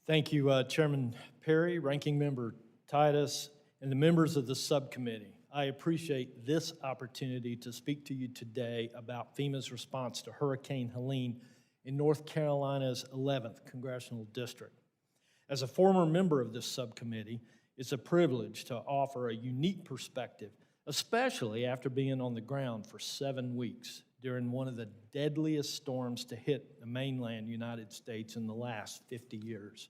Thank you, Chairman Perry, Ranking Member Titus, and the members of the subcommittee. I appreciate this opportunity to speak to you today about FEMA's response to Hurricane Helene in North Carolina's 11th Congressional District. As a former member of this subcommittee, it's a privilege to offer a unique perspective, especially after being on the ground for 7 weeks during one of the deadliest storms to hit the mainland United States in the last 50 years.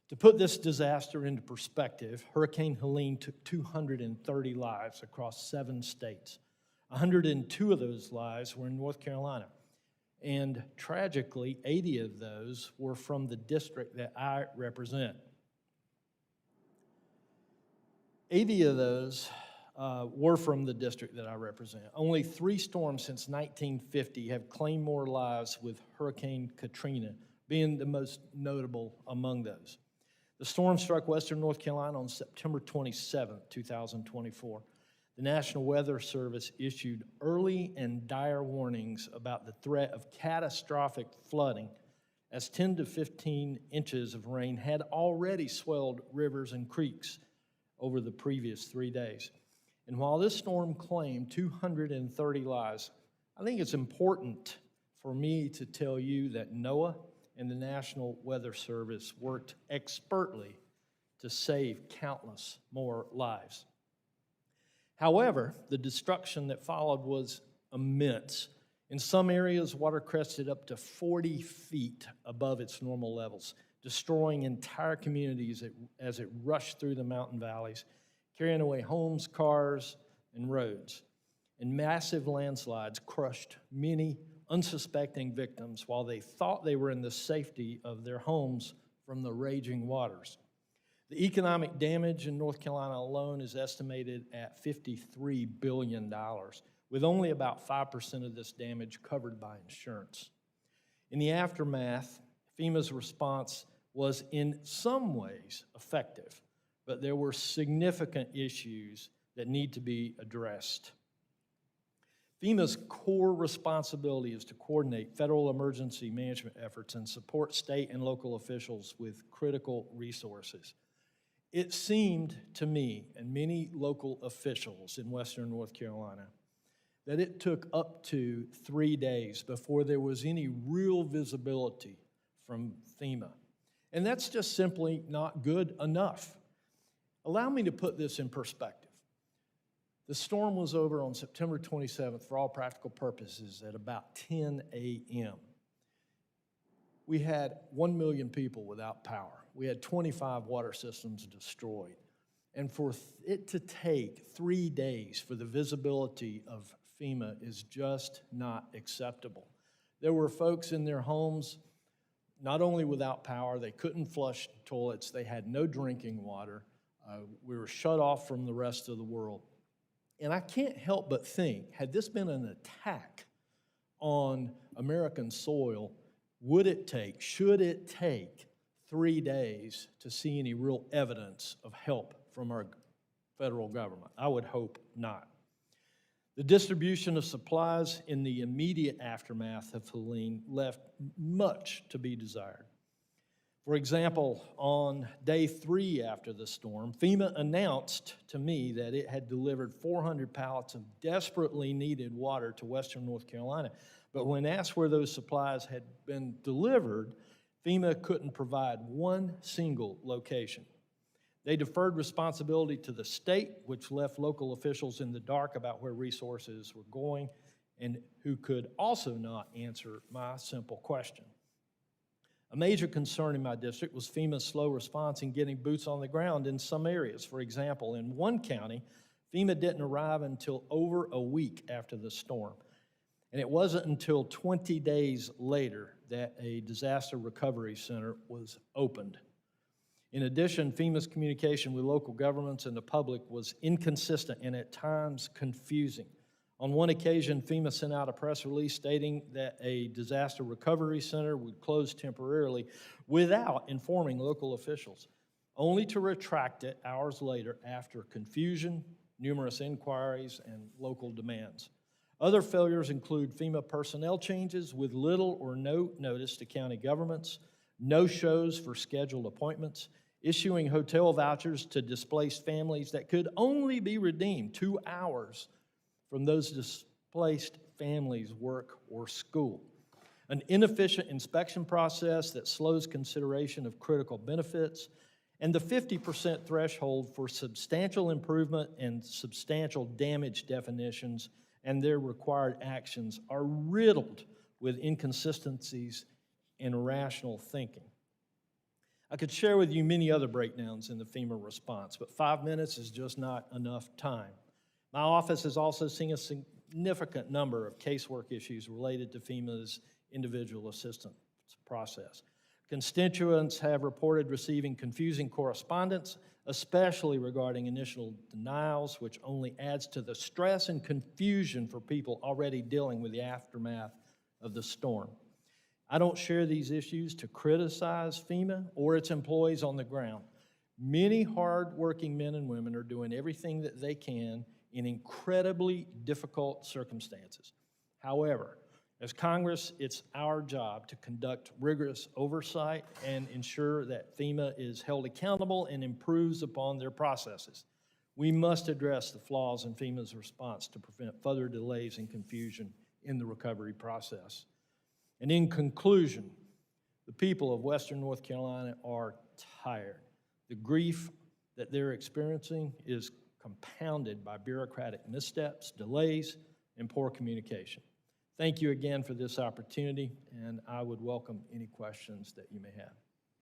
To put this disaster into perspective, Hurricane Helene took 230 lives across 7 states. 102 of those lives were in North Carolina. And tragically, 80 of those were from the district that I represent. 80 of those were from the district that I represent. Only 3 storms since 1950 have claimed more lives, with Hurricane Katrina being the most notable among those. The storm struck western North Carolina on September 27, 2024. The National Weather Service issued early and dire warnings about the threat of catastrophic flooding, as 10 to 15 inches of rain had already swelled rivers and creeks over the previous 3 days. And while this storm claimed 230 lives, I think it's important for me to tell you that NOAA and the National Weather Service worked expertly to save countless more lives. However, the destruction that followed was immense. In some areas, water crested up to 40 feet above its normal levels, destroying entire communities as it rushed through the mountain valleys, carrying away homes, cars, and roads. And massive landslides crushed many unsuspecting victims while they thought they were in the safety of their homes from the raging waters. The economic damage in North Carolina alone is estimated at $53 billion, with only about 5% of this damage covered by insurance. In the aftermath, FEMA's response was in some ways effective, but there were significant issues that need to be addressed. FEMA's core responsibility is to coordinate federal emergency management efforts and support state and local officials with critical resources. It seemed to me and many local officials in western North Carolina that it took up to 3 days before there was any real visibility from FEMA. And that's just simply not good enough. Allow me to put this in perspective. The storm was over on September 27th for all practical purposes at about 10 a.m. We had 1 million people without power. We had 25 water systems destroyed. And for it to take 3 days for the visibility of FEMA is just not acceptable. There were folks in their homes not only without power, they couldn't flush toilets, they had no drinking water. We were shut off from the rest of the world. And I can't help but think, had this been an attack on American soil, should it take 3 days to see any real evidence of help from our federal government? I would hope not. The distribution of supplies in the immediate aftermath of Helene left much to be desired. For example, on day 3 after the storm, FEMA announced to me that it had delivered 400 pallets of desperately needed water to western North Carolina. But when asked where those supplies had been delivered, FEMA couldn't provide one single location. They deferred responsibility to the state, which left local officials in the dark about where resources were going, and who could also not answer my simple question. A major concern in my district was FEMA's slow response in getting boots on the ground in some areas. For example, in one county, FEMA didn't arrive until over a week after the storm. And it wasn't until 20 days later that a disaster recovery center was opened. In addition, FEMA's communication with local governments and the public was inconsistent and at times confusing. On one occasion, FEMA sent out a press release stating that a disaster recovery center would close temporarily without informing local officials, only to retract it hours later after confusion, numerous inquiries, and local demands. Other failures include FEMA personnel changes with little or no notice to county governments, no-shows for scheduled appointments, issuing hotel vouchers to displaced families that could only be redeemed 2 hours from those displaced families' work or school, an inefficient inspection process that slows consideration of critical benefits, and the 50% threshold for substantial improvement and substantial damage definitions and their required actions are riddled with inconsistencies and irrational thinking. I could share with you many other breakdowns in the FEMA response, but 5 minutes is just not enough time. My office has also seen a significant number of casework issues related to FEMA's individual assistance process. Constituents have reported receiving confusing correspondence, especially regarding initial denials, which only adds to the stress and confusion for people already dealing with the aftermath of the storm. I don't share these issues to criticize FEMA or its employees on the ground. Many hard-working men and women are doing everything that they can in incredibly difficult circumstances. However, as Congress, it's our job to conduct rigorous oversight and ensure that FEMA is held accountable and improves upon their processes. We must address the flaws in FEMA's response to prevent further delays and confusion in the recovery process. And in conclusion, the people of Western North Carolina are tired. The grief that they're experiencing is compounded by bureaucratic missteps, delays, and poor communication. Thank you again for this opportunity, and I would welcome any questions that you may have.